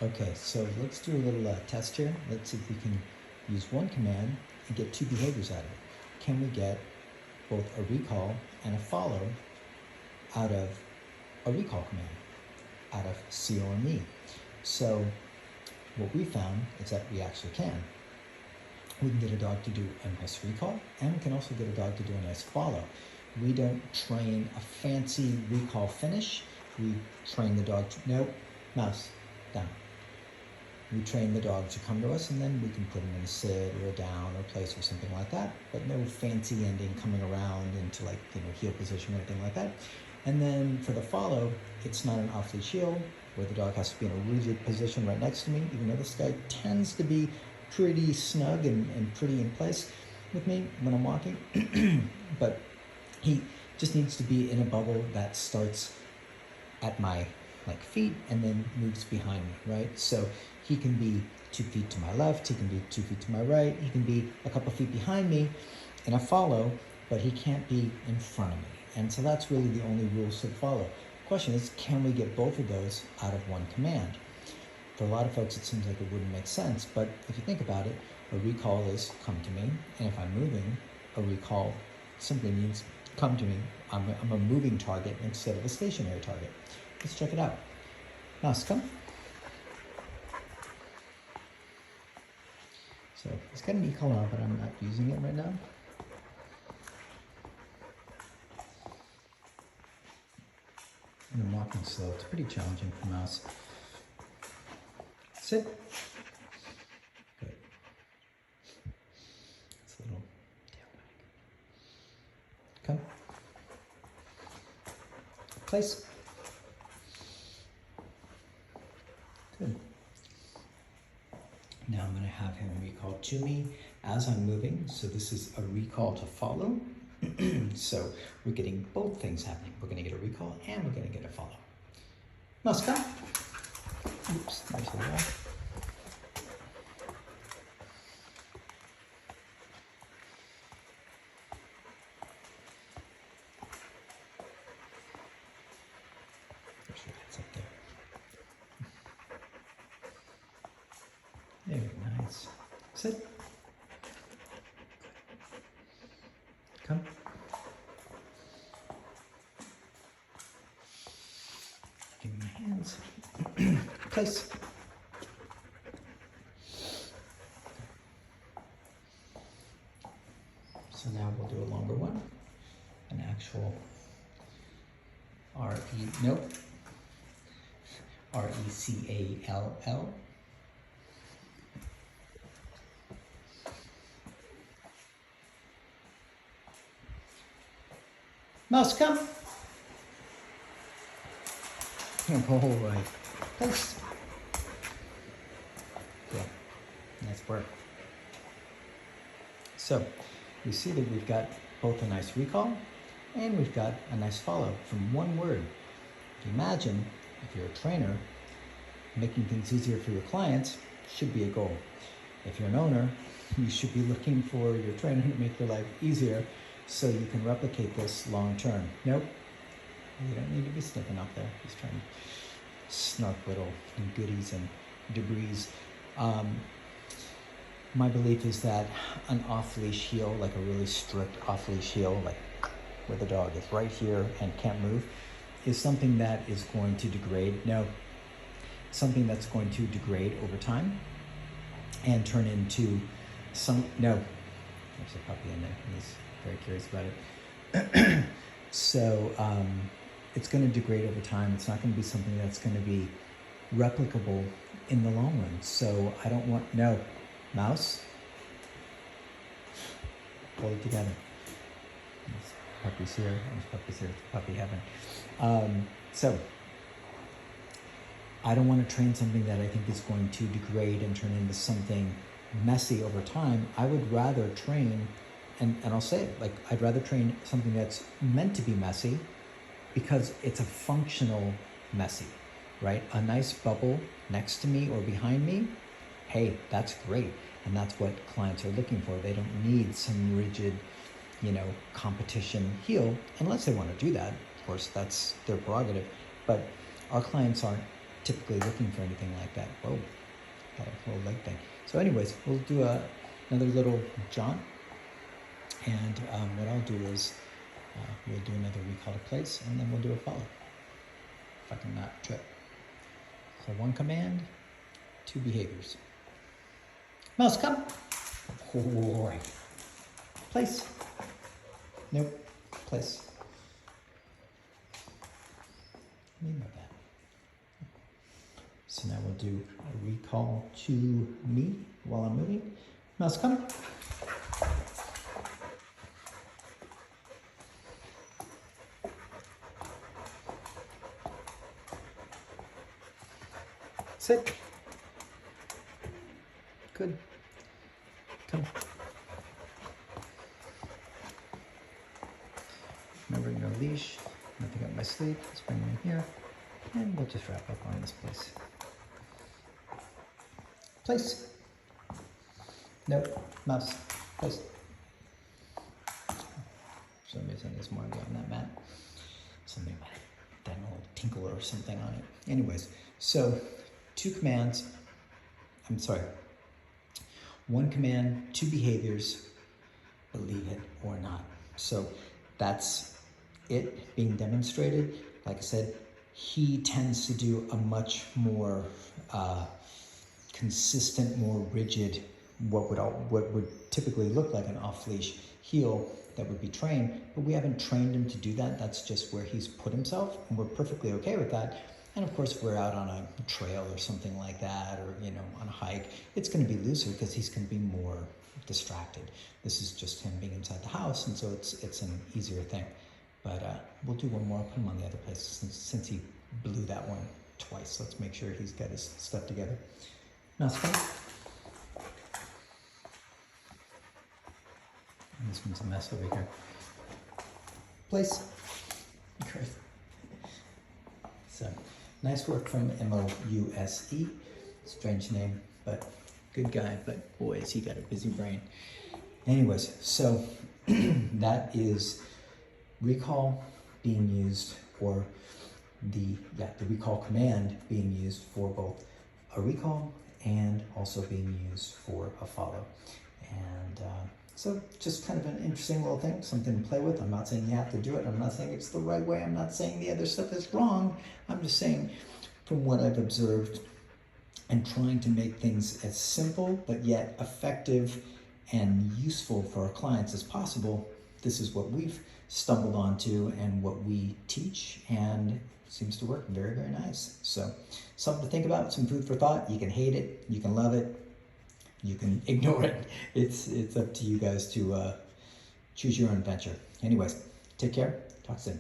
Okay, so let's do a little test here. Let's see if we can use one command and get two behaviors out of it. Can we get both a recall and a follow out of a recall command, out of C or me? So what we found is that we actually can. We can get a dog to do a nice recall, and we can also get a dog to do a nice follow. We don't train a fancy recall finish. We train the dog to, nope, mouse, down. We train the dog to come to us, and then we can put him in a sit or a down or place or something like that, but no fancy ending coming around into like, heel position or anything like that. And then for the follow, it's not an off-leash heel where the dog has to be in a rigid position right next to me, even though this guy tends to be pretty snug and pretty in place with me when I'm walking. But he just needs to be in a bubble that starts at my feet and then moves behind me, right? So he can be 2 feet to my left, he can be 2 feet to my right, he can be a couple feet behind me in a follow, but he can't be in front of me. And so that's really the only rules to follow. The question is, can we get both of those out of one command? For a lot of folks, it seems like it wouldn't make sense, but if you think about it, a recall is come to me, and if I'm moving, a recall simply means come to me. I'm a moving target instead of a stationary target. Let's check it out. Mouse, come. So it's got an e-collar on, but I'm not using it right now. And I'm walking slow. It's pretty challenging for mouse. Sit. Good. It's a little tail wag. Come. Place. Good. Now I'm going to have him recall to me as I'm moving. So this is a recall to follow. So we're getting both things happening. We're going to get a recall and we're going to get a follow. Mouse, come. Oops, there's the wall. There's your heads up there. Very nice. Sit. Come. Give me my hands. Place. So now we'll do a longer one. An actual R-E-C-A-L-L. Mouse, come. All right. Place. Yeah, nice work. So we see that we've got both a nice recall and we've got a nice follow from one word. Imagine if you're a trainer, making things easier for your clients should be a goal. If you're an owner, you should be looking for your trainer to make your life easier so you can replicate this long term. Nope, you don't need to be sniffing up there. Just trying to snark little goodies and debris. My belief is that an off-leash heel, like a really strict off-leash heel, like where the dog is right here and can't move, is something that is going to degrade. No, something that's going to degrade over time and turn into there's a puppy in there. He's very curious about it. So it's going to degrade over time. It's not going to be something that's going to be replicable in the long run. So I don't want, no, mouse, hold it together. There's puppies here, there's puppies here, it's puppy heaven. So I don't want to train something that I think is going to degrade and turn into something messy over time. I would rather train, and I'll say it, like I'd rather train something that's meant to be messy because it's a functional messy, right? A nice bubble next to me or behind me, hey, that's great. And that's what clients are looking for. They don't need some rigid, competition heel, unless they want to do that. Of course, that's their prerogative. But our clients aren't typically looking for anything like that. Whoa, got a whole leg thing. So anyways, we'll do another little jaunt. And what I'll do is we'll do another recall to place, and then we'll do a follow. If I can not trip. So one command, two behaviors. Mouse, come. All right. Place. Nope. Place. You know that. So now we'll do a recall to me while I'm moving. Mouse, come. Sit. Good. Come. Remember no leash, nothing up my sleeve. Let's bring them in here, and we'll just wrap up on this place. Place. Nope. Mouse. Place. For some reason there's more on that mat. Something about it. That little tinkle or something on it. Anyways, so two commands. I'm sorry. One command, two behaviors, believe it or not. So that's it being demonstrated. Like I said, he tends to do a much more consistent, more rigid, what would typically look like an off-leash heel that would be trained, but we haven't trained him to do that. That's just where he's put himself, and we're perfectly okay with that. And of course, if we're out on a trail or something like that, or on a hike, it's going to be looser because he's going to be more distracted. This is just him being inside the house, and so it's an easier thing. But we'll do one more. I'll put him on the other place since he blew that one twice. Let's make sure he's got his stuff together. Mouse come. And this one's a mess over here. Place. Great. So, nice work from M-O-U-S-E. Strange name, but good guy. But boy, has he got a busy brain. Anyways, so that is recall being used, or the recall command being used for both a recall and also being used for a follow. And so just kind of an interesting little thing, something to play with. I'm not saying you have to do it. I'm not saying it's the right way. I'm not saying the other stuff is wrong. I'm just saying from what I've observed and trying to make things as simple but yet effective and useful for our clients as possible, this is what we've stumbled onto and what we teach, and it seems to work very, very nice. So something to think about, some food for thought. You can hate it, you can love it, you can ignore it. It's up to you guys to choose your own adventure. Anyways, take care. Talk soon.